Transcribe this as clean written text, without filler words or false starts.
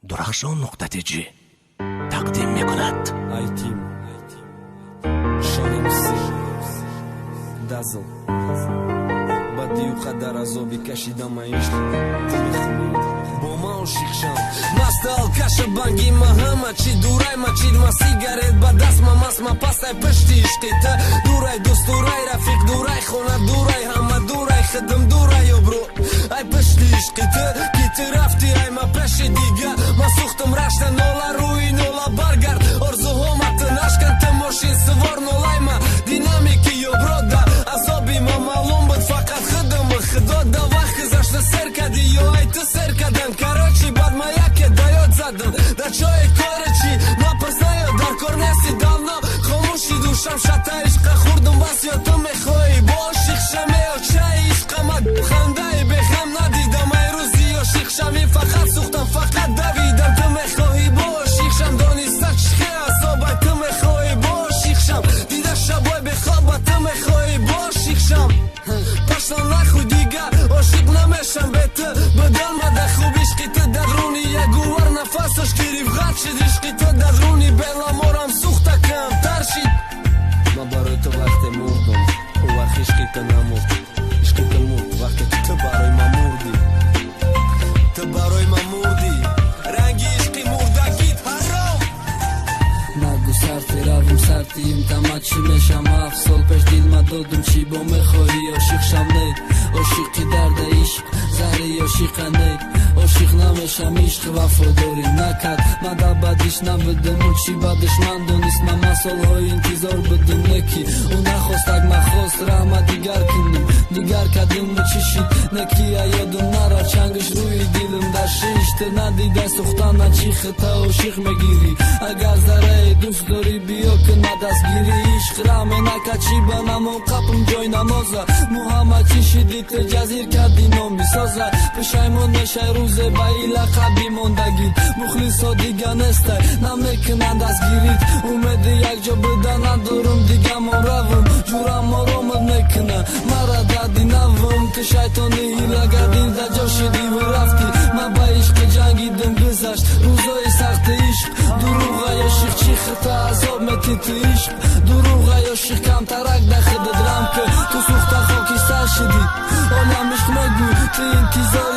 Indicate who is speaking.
Speaker 1: درخشان.tg تقدیم میکند.
Speaker 2: آیتیم شانمسی دازل بدی و قدر عذابی کشیدم عشق با ما عاشق شم مست آلکش بانگی ما همه چی دورای ما چید ما سیگارت با دست ما مست ما پستای پشتی عشقیت دورای دوست دورای رفیق دورای خونه دورای همه دورای خدم دورای برو ای پشتی عشقیت کی تو رفتی ای ما پشت دیگه ما سوختم رشتن نولا روی نولا برگرد ارزوهامت نشکن تو ماشین سوار نولای ما دینامیکی یو برودا عذابی ما معلوم بود فقط خدم خدا دا وقت زشت سر کدی یا ای تو سر کدن کراچی بعد ما یکی دایاد زدم دا چای کارچی ما پس نیاد در کار نسی دالنا خاموشی دوشم شتا عشق خوردم بس یا تو میخوایی با عاشق شمی و چای عشق ما خنده بخم ندیدم ای روزی عاشق شمی فقط سوختم فقط دویدم تو میخوایی با عاشق شم دانسته چخه عصابای تو میخوایی با عاشق شم دیده شبای بخواب تو میخوایی با عاشق شم پشتم نخوی دیگه عاشق نمیشم به تو بدل مده خوب عشقی تو دغرونی یه گوار نفسش گریف غد شد عشقی تو دغرونی بلا مارم سوخته کم ترشید ما برای تو وقت مردم او وقت عشقی تو نمرد عشقی تو مرد وقتی تو برای ما مردی تو برای ما مردی رنگی عشقی مردگیت حرام نگو سرتی روم سرتیم تمت چی میشم 7 سال پیش دیل ما دادم چی با میخوایی عاشق شم نید عاشقی درد عشق زهری عاشق نید عاشق نمیشم عشق وفاداری نکرد من در بدش نبودم و چی بدش من دانست من سالهای انتظار بدم نکی او نخواست اگ من خواست رحمت دیگر کنیم دیگر کدیم و چی شید نکی یادم نرا چنگش روی دیلم در شیشت ندیده سختن چی خطا عاشق میگیری اگر ذره دوست داری بیا که ندستگیری عشق رحمه نکد چی بنم و قپم جای نمازه محمد چی شدی تجازیر کردی نامی سازه پشایمون نشه روزه با ای لقبی موندگید مخلص ها دیگه نسته نمیکنن دستگیرید اومده یک جا بده ندارم دیگه ما روم جورم ما رومد میکنه مرا دادی نوم تو شیطانی هیله گردی در جا شدی و رفتی من با عشق جنگیدم گذشت روزای سخت عشق دروغ عاشق چی خطا عذاب میتی تو عشق دروغ عاشق کم ترک در خود درم که تو سوخته خاکی سر شدی عالم عشق مگو تو انتظار